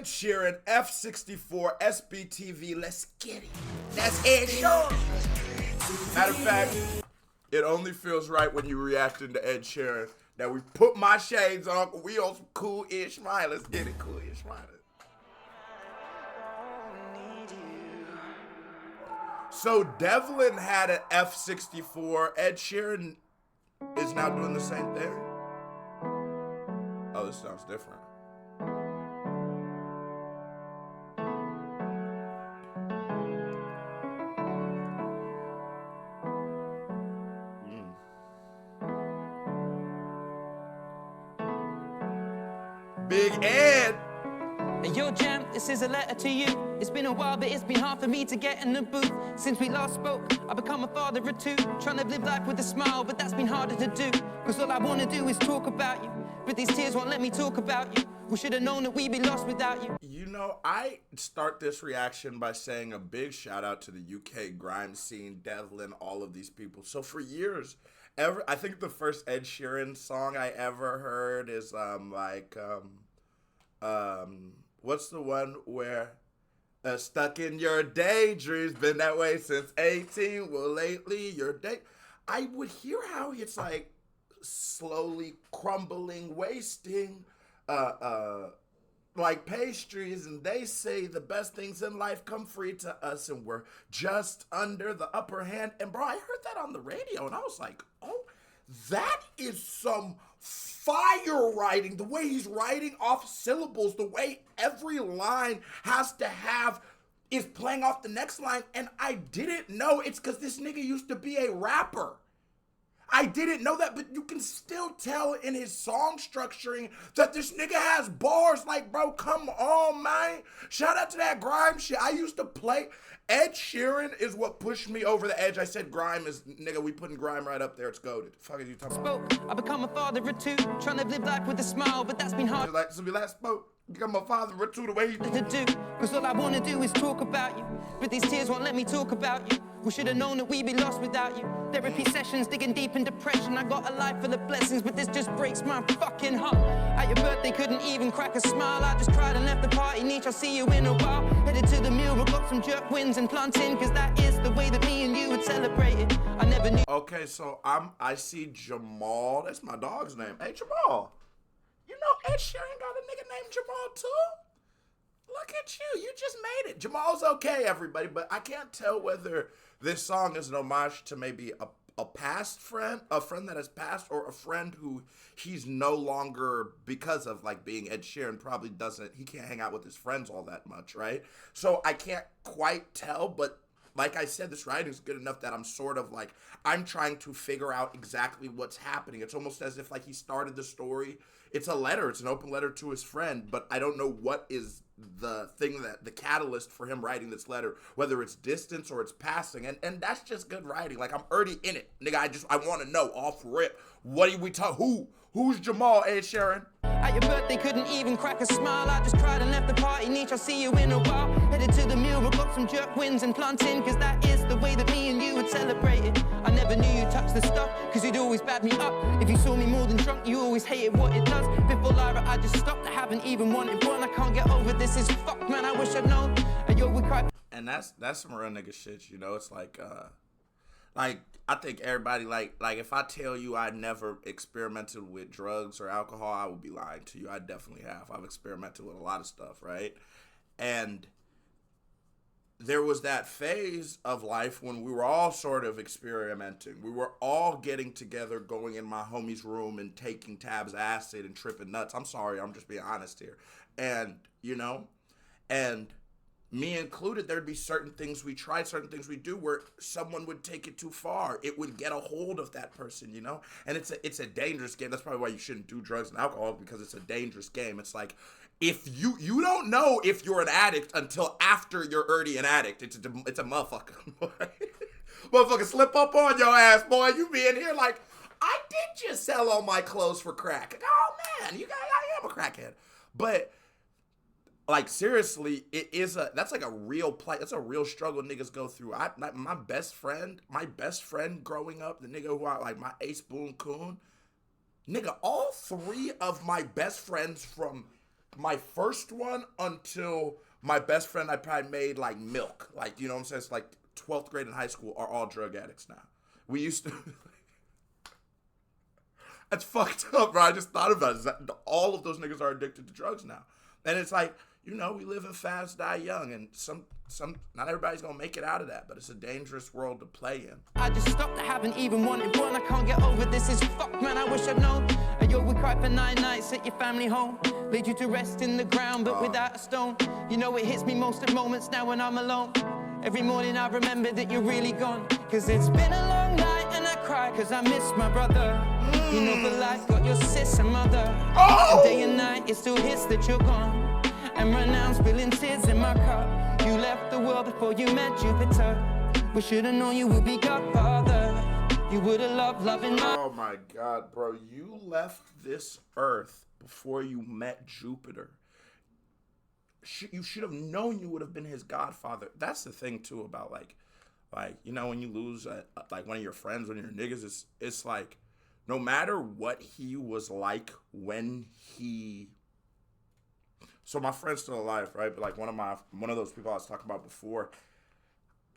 Sheeran, F64, SBTV, let's get it. That's Ed Sheeran. Matter of fact, it only feels right when you reacting to Ed Sheeran that we put my shades on, we on some cool-ish smile. Let's get it, cool-ish smile. So Devlin had an F64. Ed Sheeran is now doing the same thing. Oh, this sounds different. Big Ed. Hey, yo, Jam, this is a letter to you. It's been a while, but it's been hard for me to get in the booth. Since we last spoke, I've become a father of two. Trying to live life with a smile, but that's been harder to do. Cause all I wanna do is talk about you. But these tears won't let me talk about you. We should have known that we'd be lost without you. You know, I start this reaction by saying a big shout out to the UK grime scene, Devlin, all of these people. So for years, I think the first Ed Sheeran song I ever heard is what's the one where stuck in your daydreams, been that way since 18, well lately your day. I would hear how it's like slowly crumbling, wasting, like pastries, and they say the best things in life come free to us and we're just under the upper hand. And bro, I heard that on the radio and I was like, oh, that is some fire writing. The way he's writing off syllables, the way every line has to have is playing off the next line. And I didn't know it's because this nigga used to be a rapper. I didn't know that, but you can still tell in his song structuring that this nigga has bars. Like, bro, come on, man. Shout out to that grime shit. I used to play. Ed Sheeran is what pushed me over the edge. I said grime is, nigga, we putting grime right up there. It's goated. The fuck is you talking about? I become a father of two, trying to live life with a smile, but that's been hard. Like, so we last spoke. Become a father of two the way he to do, cause all I wanna do is talk about you. But these tears won't let me talk about you. We should have known that we'd be lost without you. Therapy sessions, digging deep in depression. I got a life full of blessings, but this just breaks my fucking heart. At your birthday, couldn't even crack a smile. I just cried and left the party. Neach, I'll see you in a while. Headed to the mill, got some jerk wins and planting, cause that is the way that me and you would celebrate it. I never knew. Okay, so I see Jamal. That's my dog's name. Hey, Jamal. You know Ed Sheeran got a nigga named Jamal too? Look at you, you just made it. Jamal's okay, everybody, but I can't tell whether this song is an homage to maybe a past friend, a friend that has passed, or a friend who he's no longer, because of like being Ed Sheeran, probably he can't hang out with his friends all that much, right? So I can't quite tell, but like I said, this writing's good enough that I'm sort of like, I'm trying to figure out exactly what's happening. It's almost as if like he started the story. It's a letter. It's an open letter to his friend, but I don't know what is the thing that the catalyst for him writing this letter, whether it's distance or it's passing. And that's just good writing. Like, I'm already in it. Nigga, I want to know off rip. What do we talk? Who's Jamal, Ed Sheeran? At your birthday, couldn't even crack a smile. I just cried and left the party. Neach, I'll see you in a while. Headed to the mill, got some jerk wins and planting, cause that is the way that me and you would celebrate it. I never knew you touched the stuff, cause you'd always bad me up. If you saw me more than drunk, you always hated what it does. Before Lyra, I just stopped. I haven't even wanted one. I can't get over this. Is fuck, man. I wish I'd known. And yo, we cried. And that's some real nigga shit, you know. It's like I think everybody, like if I tell you I never experimented with drugs or alcohol, I would be lying to you. I definitely have. I've experimented with a lot of stuff, right? And there was that phase of life when we were all sort of experimenting. We were all getting together, going in my homie's room and taking tabs acid and tripping nuts. I'm sorry, I'm just being honest here. And, you know, and me included, there'd be certain things we tried, certain things we do where someone would take it too far. It would get a hold of that person, you know? And it's a dangerous game. That's probably why you shouldn't do drugs and alcohol, because it's a dangerous game. It's like, if you don't know if you're an addict until after you're already an addict. It's a motherfucker. Motherfucker slip up on your ass, boy. You be in here like, I did just sell all my clothes for crack. Oh man, I am a crackhead. But like, seriously, that's like a real that's a real struggle niggas go through. My best friend growing up, the nigga who I like, my ace boon coon, nigga, all three of my best friends from my first one until my best friend I probably made like milk. Like, you know what I'm saying? It's like 12th grade in high school are all drug addicts now. We used to... That's fucked up, bro. I just thought about it. All of those niggas are addicted to drugs now. And it's like, you know, we live in fast, die young, and some not everybody's gonna make it out of that, but it's a dangerous world to play in. I just stopped, I haven't even wanted one. I can't get over this, is fuck, man, I wish I'd known. Yo, we cried for 9 nights at your family home. Laid you to rest in the ground, but without a stone. You know it hits me most at moments now when I'm alone. Every morning I remember that you're really gone. Cause it's been a long night and I cry cause I miss my brother. You know for life got your sis and mother. And day and night it still hits that you're gone. And right now I'm spilling tears in my cup. You left the world before you met Jupiter. We should've known you would be Godfather. You would've loved loving my... Oh my God, bro. You left this earth before you met Jupiter. You should have known you would have been his godfather. That's the thing too about like, you know, when you lose like one of your friends, one of your niggas, it's like, no matter what he was like when he... So my friend's still alive, right? But like one of those people I was talking about before,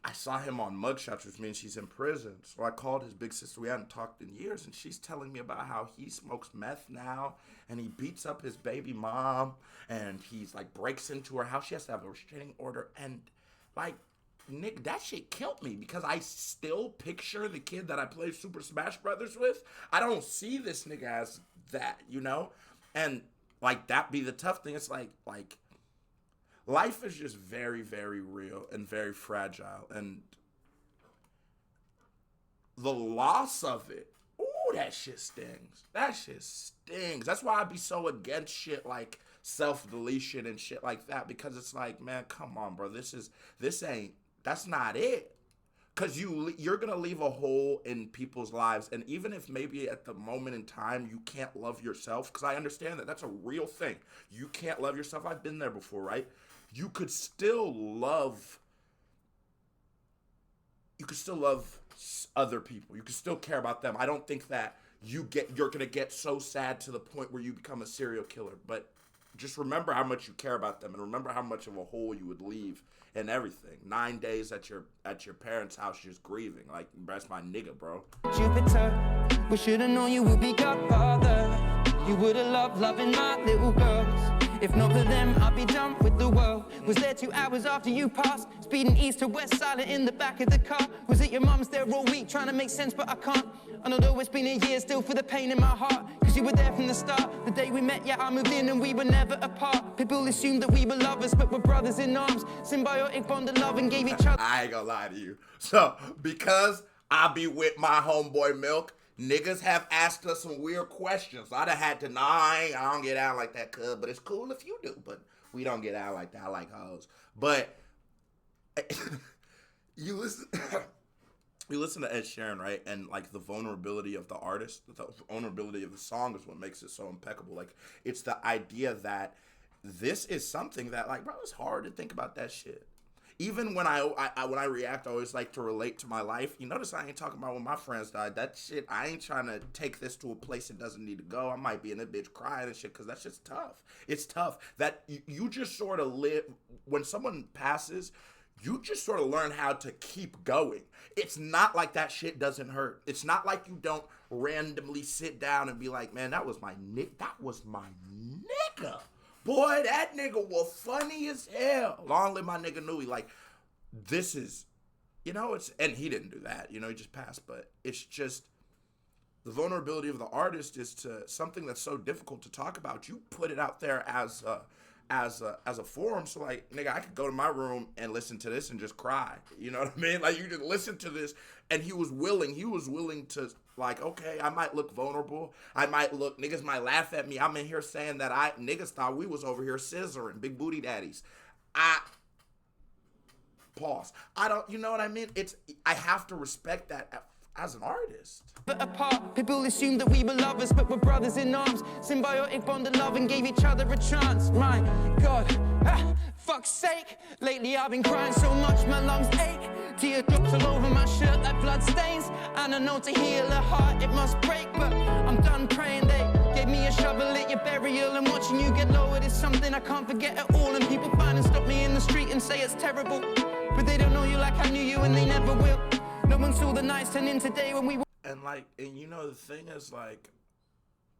I saw him on mugshots, which means he's in prison. So I called his big sister. We hadn't talked in years, and she's telling me about how he smokes meth now, and he beats up his baby mom, and he's like breaks into her house. She has to have a restraining order, and like, Nick, that shit killed me because I still picture the kid that I played Super Smash Brothers with. I don't see this nigga as that, you know, and like that be the tough thing. It's like life is just very, very real and very fragile. And the loss of it, ooh, that shit stings. That shit stings. That's why I be so against shit like self-deletion and shit like that. Because it's like, man, come on, bro. That's not it. Because you're going to leave a hole in people's lives. And even if maybe at the moment in time you can't love yourself, because I understand that that's a real thing. You can't love yourself. I've been there before, right? You could still love other people. You could still care about them. I don't think that you're going to get so sad to the point where you become a serial killer. But just remember how much you care about them, and remember how much of a hole you would leave in everything. 9 days at your parents' house just grieving. Like, that's my nigga, bro. Jupiter, we should have known you would be Godfather. You would have loved loving my little girls. If not for them, I'd be done with the world. Was there 2 hours after you passed, speeding east to west, silent in the back of the car. Was it your mum's there all week, trying to make sense, but I can't. And although it's been a year, still feel the pain in my heart. Cause you were there from the start. The day we met, yeah, I moved in and we were never apart. People assumed that we were lovers, but we're brothers in arms. Symbiotic bond of love and gave each other... I ain't gonna lie to you. So, because I be with my homeboy Milk, niggas have asked us some weird questions. I'd have had to, I don't get out like that, cuz, but it's cool if you do. But we don't get out like that. I like hoes. But you listen to Ed Sheeran, right? And like the vulnerability of the artist, the vulnerability of the song is what makes it so impeccable. Like, it's the idea that this is something that, like, bro, it's hard to think about that shit. Even when I react, I always like to relate to my life. You notice I ain't talking about when my friends died. That shit, I ain't trying to take this to a place it doesn't need to go. I might be in a bitch crying and shit because that shit's tough. It's tough. That you just sort of live, when someone passes, you just sort of learn how to keep going. It's not like that shit doesn't hurt. It's not like you don't randomly sit down and be like, man, that was my nigga. Boy, that nigga was funny as hell. Long live my nigga Nui. Like, this is, you know, and he didn't do that. You know, he just passed. But it's just, the vulnerability of the artist is to something that's so difficult to talk about. You put it out there as a forum. So, like, nigga, I could go to my room and listen to this and just cry. You know what I mean? Like, you just listen to this. And he was willing to, like, okay, I might look vulnerable. Niggas might laugh at me. I'm in here saying that niggas thought we was over here scissoring, big booty daddies. Pause. You know what I mean? I have to respect that as an artist. But apart, people assumed that we were lovers, but we're brothers in arms. Symbiotic bond of love and gave each other a chance. My God, fuck's sake. Lately I've been crying so much my lungs ache. Teardrops all over my shirt like blood stains. And I know to heal a heart it must break, but I'm done praying they gave me a shovel at your burial, and watching you get lowered is something I can't forget at all. And people find and stop me in the street and say it's terrible, but they don't know you like I knew you, and they never will. No one saw the nights turn into day when we were. And you know, the thing is, like,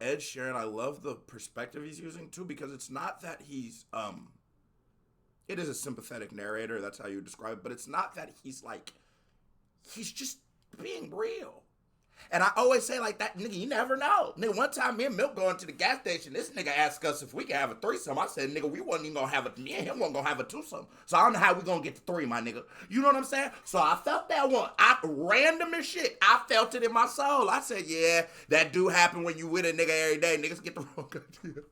Ed Sheeran, I love the perspective he's using too, because it's not that he's it is a sympathetic narrator, that's how you describe it, but it's not that he's like, he's just being real. And I always say, like, that nigga, you never know. Nigga, one time me and Milk going to the gas station, this nigga asked us if we could have a threesome. I said, nigga, we wasn't even gonna have a, me and him wasn't gonna have a twosome. So I don't know how we gonna get to three, my nigga. You know what I'm saying? So I felt that one. Random as shit. I felt it in my soul. I said, yeah, that do happen when you with a nigga every day. Niggas get the wrong idea.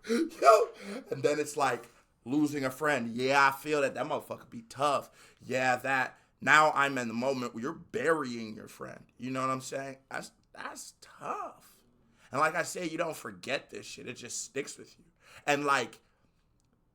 Yo. And then it's like losing a friend. Yeah, I feel that. That motherfucker be tough. Yeah, that. Now I'm in the moment where you're burying your friend. You know what I'm saying? That's tough. And like I say, you don't forget this shit. It just sticks with you. And like,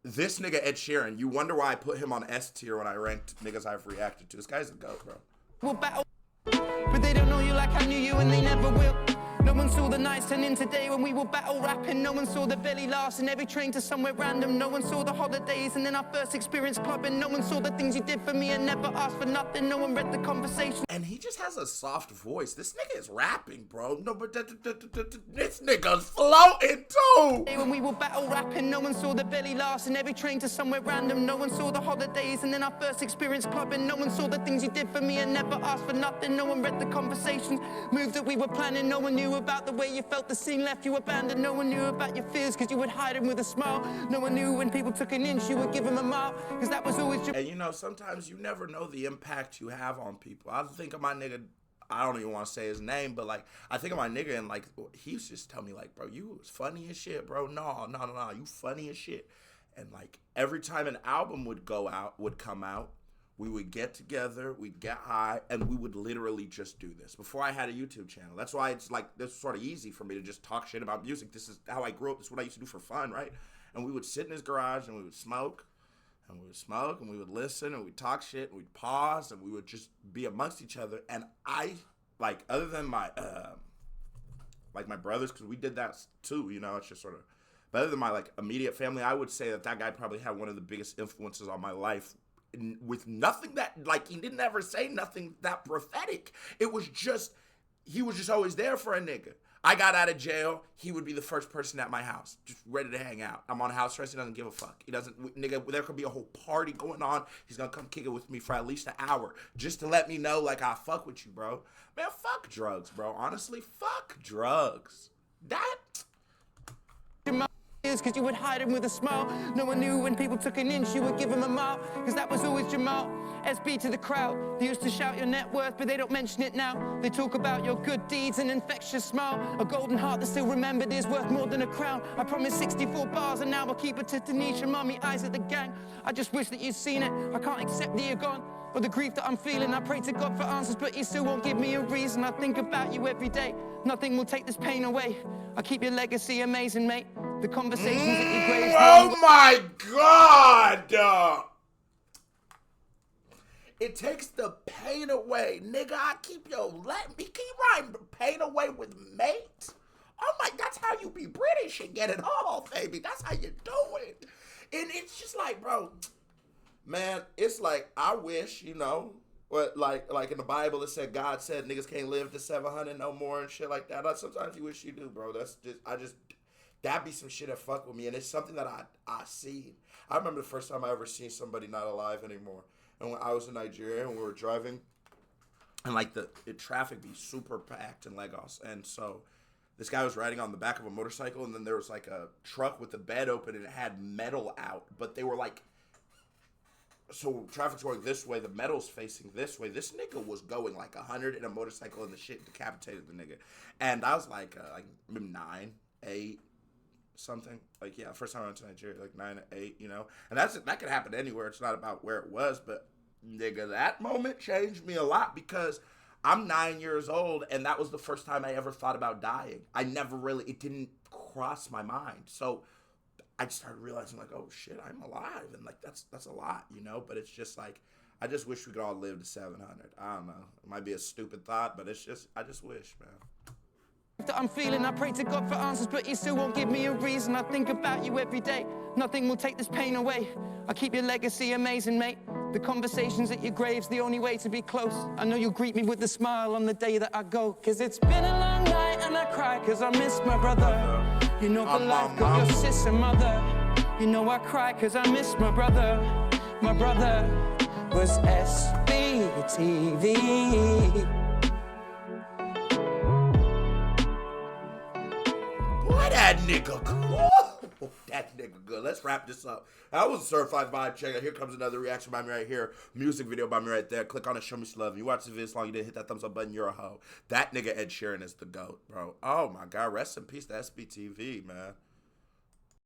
this nigga Ed Sheeran, you wonder why I put him on S tier when I ranked niggas I've reacted to. This guy's a goat, bro. We'll battle, but they don't know you like I knew you, and they never will. No one saw the nights turn into day when we were battle rapping. No one saw the belly laughs and every train to somewhere random. No one saw the holidays and then our first experience clubbing. No one saw the things you did for me and never asked for nothing. No one read the conversation. And he just has a soft voice. This nigga is rapping, bro. No, but this nigga's floating too. When we were battle rapping, no one saw the belly laughs and every train to somewhere random. No one saw the holidays and then our first experience clubbing. No one saw the things you did for me and never asked for nothing. No one read the conversations, moves that we were planning. No one knew about the way you felt, the scene left you abandoned. No one knew about your fears because you would hide them with a smile. No one knew when people took an inch you would give them a mile, because that was always your... And you know, sometimes you never know the impact you have on people. I think of my nigga, I don't even want to say his name, but like, I think of my nigga and like, he used to just tell me like, bro, you was funny as shit, bro. No, you funny as shit. And like, every time an album would come out, we would get together, we'd get high, and we would literally just do this. Before I had a YouTube channel. That's why it's like, this is sort of easy for me to just talk shit about music. This is how I grew up. This is what I used to do for fun, right? And we would sit in his garage, and we would smoke, and we would listen, and we'd talk shit, and we'd pause, and we would just be amongst each other. And I, like, other than my, like my brothers, because we did that too, you know, it's just sort of, but other than my, like, immediate family, I would say that guy probably had one of the biggest influences on my life, with nothing that, like, he didn't ever say nothing that prophetic. It was just, he was just always there for a nigga. I got out of jail, he would be the first person at my house, just ready to hang out. I'm on house arrest, he doesn't give a fuck. He doesn't, nigga, there could be a whole party going on, he's gonna come kick it with me for at least an hour, just to let me know, like, I fuck with you, bro. Man, fuck drugs, bro. Honestly, fuck drugs. That... because you would hide him with a smile. No one knew when people took an inch you would give him a mile, because that was always JAMAL. SB to the crowd, they used to shout your net worth, but they don't mention it now. They talk about your good deeds, an infectious smile, a golden heart that's still remembered is worth more than a crown. I promised 64 bars and now I'll keep it to Tanisha, mommy, eyes at the gang. I just wish that you'd seen it. I can't accept that you're gone, or the grief that I'm feeling. I pray to God for answers, but he still won't give me a reason. I think about you every day, nothing will take this pain away. I keep your legacy amazing, mate. The conversations at your grave. Oh my God! It takes the pain away. Nigga, I keep keep riding pain away with mate. Oh my, that's how you be British and get it all, baby. That's how you do it. And it's just like, bro, man, it's like, I wish, you know, what, like in the Bible it said, God said niggas can't live to 700 no more and shit like that. Sometimes you wish you do, bro. That's just, that be some shit that fuck with me. And it's something that I seen. I remember the first time I ever seen somebody not alive anymore. And when I was in Nigeria and we were driving, and like the traffic be super packed in Lagos. And so this guy was riding on the back of a motorcycle, and then there was like a truck with the bed open and it had metal out. But they were like, so traffic's going this way, the metal's facing this way. This nigga was going like 100 in a motorcycle, and the shit decapitated the nigga. And I was like maybe 9, 8, something. Like, yeah, first time I went to Nigeria, like 9 or 8, you know. And that could happen anywhere. It's not about where it was, but nigga, that moment changed me a lot, because I'm 9 years old, and that was the first time I ever thought about dying. It didn't cross my mind. So I started realizing, like, oh shit, I'm alive, and like that's a lot, you know. But it's just like, I just wish we could all live to 700. I don't know. It might be a stupid thought, but it's just, I just wish, man. that I'm feeling. I pray to God for answers, but he still won't give me a reason. I think about you every day. Nothing will take this pain away. I keep your legacy amazing, mate. The conversations at your grave's the only way to be close. I know you'll greet me with a smile on the day that I go. Cause it's been a long night and I cry cause I miss my brother. You know for life got your sister mother. You know I cry cause I miss my brother. My brother was SBTV. Boy, that nigga good. That nigga good. Let's wrap this up. That was a certified vibe checker. Here comes another reaction by me right here. Music video by me right there. Click on it. Show me some love. If you watch the video as long as you didn't hit that thumbs up button, you're a hoe. That nigga Ed Sheeran is the GOAT, bro. Oh my God. Rest in peace to SBTV, man.